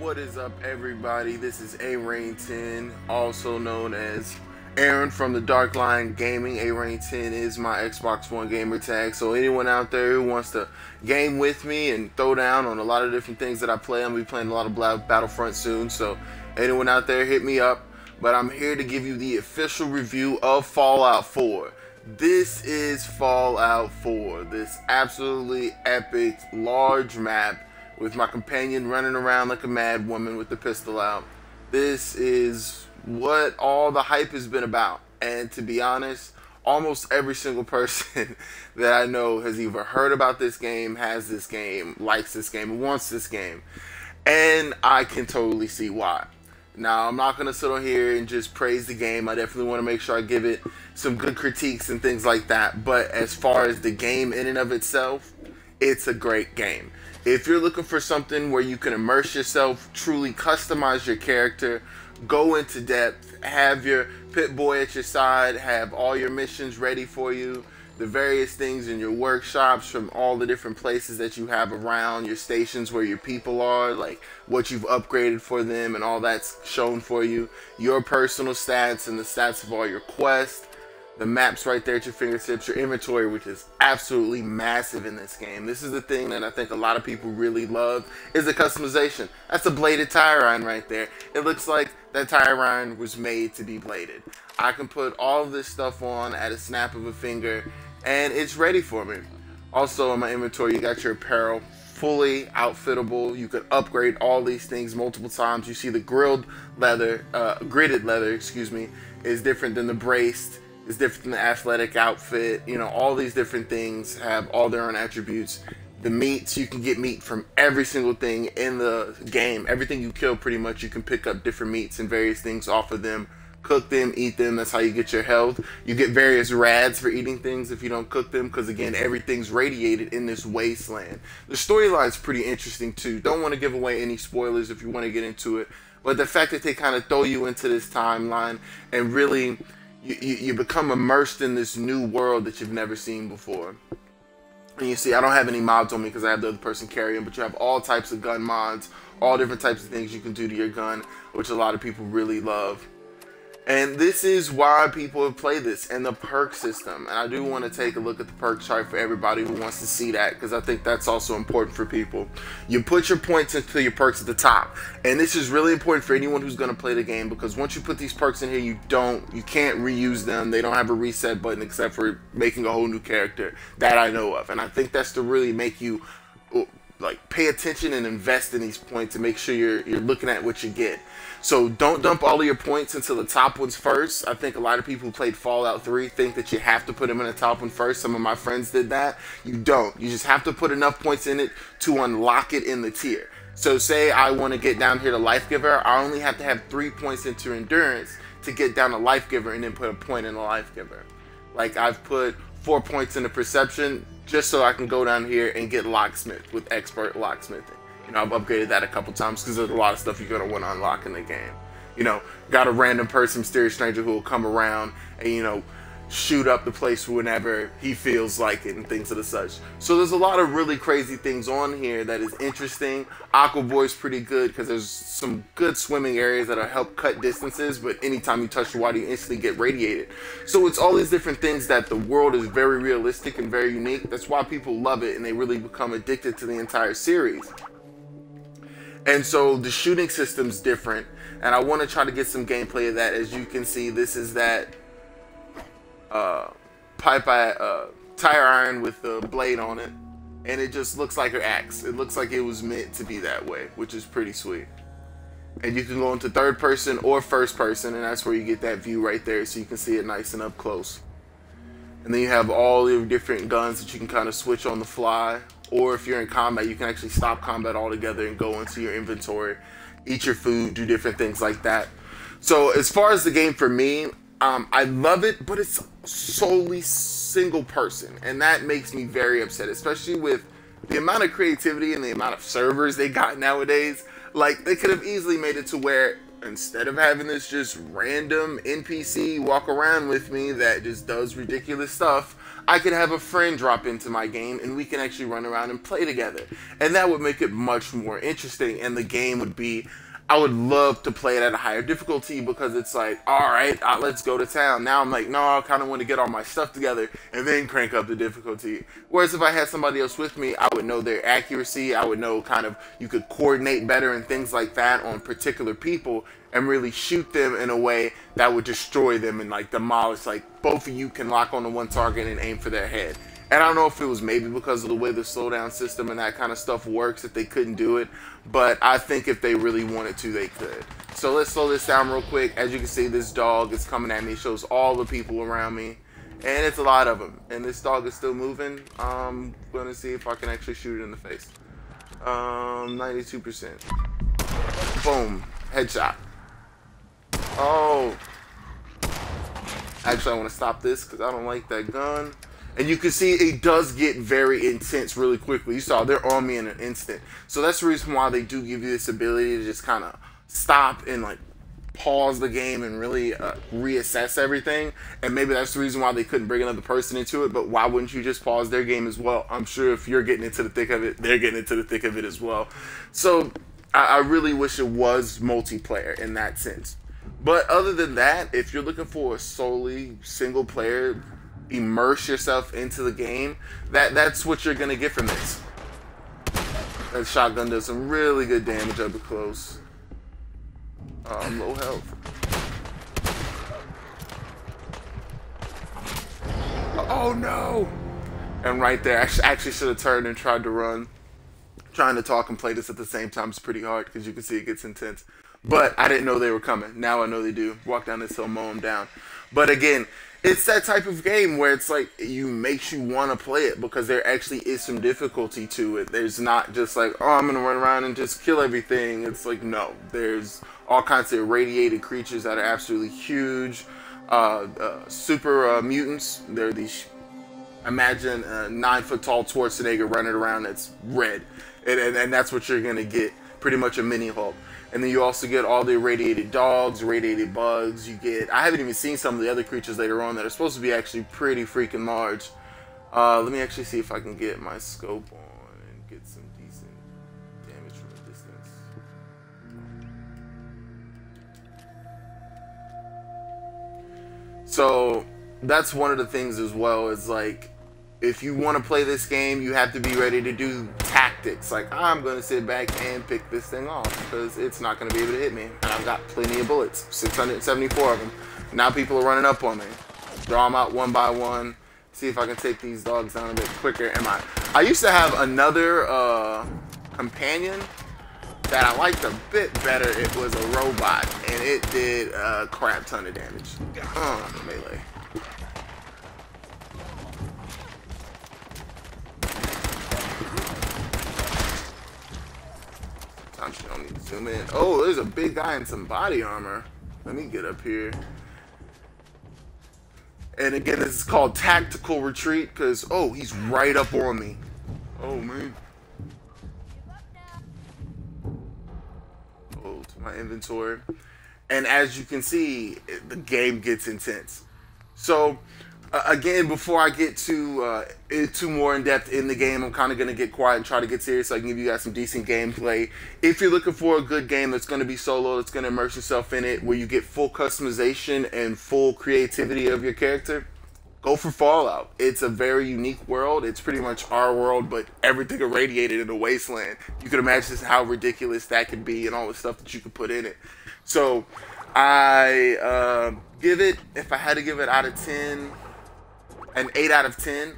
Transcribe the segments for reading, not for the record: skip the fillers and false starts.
What is up, everybody? This is A-Rain10, also known as Aaron from the DarkLion Gaming. A-Rain10 is my Xbox One gamer tag, so anyone out there who wants to game with me and throw down on a lot of different things that I play, I'm going to be playing a lot of Battlefront soon, so anyone out there, hit me up. But I'm here to give you the official review of Fallout 4. This is Fallout 4, this absolutely epic, large map with my companion running around like a mad woman with the pistol out. This is what all the hype has been about. And to be honest, almost every single person that I know has either heard about this game, has this game, likes this game, wants this game. And I can totally see why. Now, I'm not going to sit on here and just praise the game. I definitely want to make sure I give it some good critiques and things like that. But as far as the game in and of itself, it's a great game. If you're looking for something where you can immerse yourself, truly customize your character, go into depth, have your pit boy at your side, have all your missions ready for you, the various things in your workshops from all the different places that you have around, your stations where your people are, like what you've upgraded for them and all that's shown for you, your personal stats and the stats of all your quests, the maps right there at your fingertips, your inventory, which is absolutely massive in this game. This is the thing that I think a lot of people really love, is the customization. That's a bladed tire iron right there. It looks like that tire iron was made to be bladed. I can put all of this stuff on at a snap of a finger, and it's ready for me. Also in my inventory, you got your apparel, fully outfittable. You can upgrade all these things multiple times. You see the gridded leather, excuse me, is different than the braced. It's different than the athletic outfit. You know, all these different things have all their own attributes. The meats, you can get meat from every single thing in the game. Everything you kill, pretty much, you can pick up different meats and various things off of them. Cook them, eat them, that's how you get your health. You get various rads for eating things if you don't cook them, because again, everything's radiated in this wasteland. The storyline's pretty interesting too. Don't want to give away any spoilers if you want to get into it, but the fact that they kind of throw you into this timeline and really you become immersed in this new world that you've never seen before. And you see, I don't have any mods on me because I have the other person carrying, but you have all types of gun mods, all different types of things you can do to your gun, which a lot of people really love. And this is why people have played this, and the perk system. And I do want to take a look at the perk chart for everybody who wants to see that, because I think that's also important for people. You put your points into your perks at the top, and this is really important for anyone who's going to play the game, because once you put these perks in here, you can't reuse them. They don't have a reset button except for making a whole new character that I know of. And I think that's to really make you like pay attention and invest in these points and make sure you're looking at what you get. So don't dump all of your points into the top ones first. I think a lot of people who played Fallout 3 think that you have to put them in the top one first. Some of my friends did that. You don't. You just have to put enough points in it to unlock it in the tier. So say I want to get down here to Life Giver, I only have to have 3 points into Endurance to get down to Life Giver and then put a point in the Life Giver. Like I've put 4 points into Perception just so I can go down here and get Locksmith with Expert Locksmithing. You know, I've upgraded that a couple times because there's a lot of stuff you're going to want to unlock in the game. You know, got a random person, mysterious stranger who will come around and, you know, shoot up the place whenever he feels like it and things of the such. So there's a lot of really crazy things on here that is interesting. Aqua Boy's pretty good because there's some good swimming areas that'll help cut distances, but anytime you touch the water, you instantly get radiated. So it's all these different things that the world is very realistic and very unique. That's why people love it and they really become addicted to the entire series. And so the shooting system's different, and I want to try to get some gameplay of that. As you can see, this is that tire iron with the blade on it, and it just looks like an axe. It looks like it was meant to be that way, which is pretty sweet. And you can go into third person or first person, and that's where you get that view right there, so you can see it nice and up close. And then you have all your different guns that you can kind of switch on the fly, or if you're in combat, you can actually stop combat altogether and go into your inventory, eat your food, do different things like that. So as far as the game for me, I love it, but it's solely single person, and that makes me very upset, especially with the amount of creativity and the amount of servers they got nowadays. Like, they could have easily made it to where instead of having this just random NPC walk around with me that just does ridiculous stuff, I could have a friend drop into my game and we can actually run around and play together. And that would make it much more interesting, and the game would be, I would love to play it at a higher difficulty, because it's like, alright, let's go to town. Now I'm like, no, I kind of want to get all my stuff together and then crank up the difficulty. Whereas if I had somebody else with me, I would know their accuracy, I would know kind of, you could coordinate better and things like that on particular people and really shoot them in a way that would destroy them and like demolish, like both of you can lock onto one target and aim for their head. And I don't know if it was maybe because of the way the slowdown system and that kind of stuff works that they couldn't do it, but I think if they really wanted to, they could. So let's slow this down real quick. As you can see, this dog is coming at me. It shows all the people around me, and it's a lot of them. And this dog is still moving. I'm gonna see if I can actually shoot it in the face. 92%. Boom. Headshot. Oh. Actually, I want to stop this because I don't like that gun. And you can see it does get very intense really quickly. You saw they're on me in an instant. So that's the reason why they do give you this ability to just kind of stop and like pause the game and really reassess everything. And maybe that's the reason why they couldn't bring another person into it. But why wouldn't you just pause their game as well? I'm sure if you're getting into the thick of it, they're getting into the thick of it as well. So I really wish it was multiplayer in that sense. But other than that, if you're looking for a solely single player, immerse yourself into the game, that's what you're gonna get from this. That shotgun does some really good damage up close. Low health. Oh no! And right there, I actually should have turned and tried to run. Trying to talk and play this at the same time is pretty hard because you can see it gets intense. But I didn't know they were coming. Now I know they do. Walk down this hill, mow them down. But again, it's that type of game where it's like, makes you want to play it because there actually is some difficulty to it. There's not just like, oh, I'm going to run around and just kill everything. It's like, no. There's all kinds of irradiated creatures that are absolutely huge. Super mutants. They're these, imagine a 9-foot-tall Schwarzenegger running around that's red. And that's what you're going to get. Pretty much a mini Hulk. And then you also get all the irradiated dogs, irradiated bugs. You get, I haven't even seen some of the other creatures later on that are supposed to be actually pretty freaking large. Let me actually see if I can get my scope on and get some decent damage from a distance. So that's one of the things as well, is like, if you want to play this game, you have to be ready to do tactics. Like, I'm going to sit back and pick this thing off because it's not going to be able to hit me. And I've got plenty of bullets, 674 of them. Now people are running up on me. Draw them out one by one. See if I can take these dogs down a bit quicker. I used to have another companion that I liked a bit better. It was a robot, and it did a crap ton of damage. Melee. You don't need to zoom in. Oh, there's a big guy in some body armor. Let me get up here. And again, this is called tactical retreat because, oh, he's right up on me. Oh, man. Oh, to my inventory. And as you can see, the game gets intense. So, again, before I get too more in depth in the game, I'm kind of going to get quiet and try to get serious so I can give you guys some decent gameplay. If you're looking for a good game that's going to be solo, that's going to immerse yourself in it, where you get full customization and full creativity of your character, go for Fallout. It's a very unique world. It's pretty much our world, but everything irradiated in a wasteland. You can imagine how ridiculous that could be and all the stuff that you could put in it. So I give it, if I had to give it out of 10, an 8 out of 10.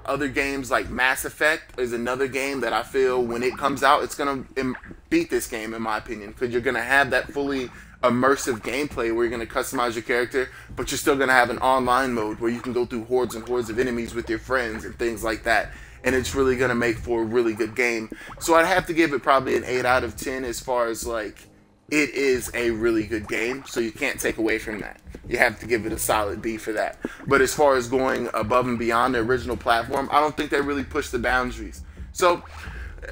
Other games like Mass Effect is another game that I feel when it comes out, it's going to beat this game in my opinion, because you're going to have that fully immersive gameplay where you're going to customize your character, but you're still going to have an online mode where you can go through hordes and hordes of enemies with your friends and things like that. And it's really going to make for a really good game. So I'd have to give it probably an 8 out of 10 as far as like, it is a really good game, so you can't take away from that. You have to give it a solid B for that. But as far as going above and beyond the original platform, I don't think they really pushed the boundaries. So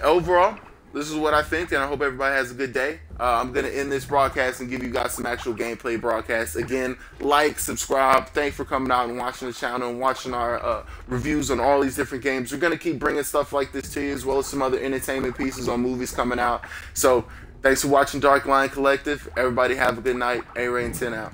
overall, this is what I think, and I hope everybody has a good day. I'm going to end this broadcast and give you guys some actual gameplay broadcasts. Again, like, subscribe. Thanks for coming out and watching the channel and watching our reviews on all these different games. We're going to keep bringing stuff like this to you, as well as some other entertainment pieces on movies coming out. So thanks for watching DarkLion Collective. Everybody have a good night. A-Rain 10 out.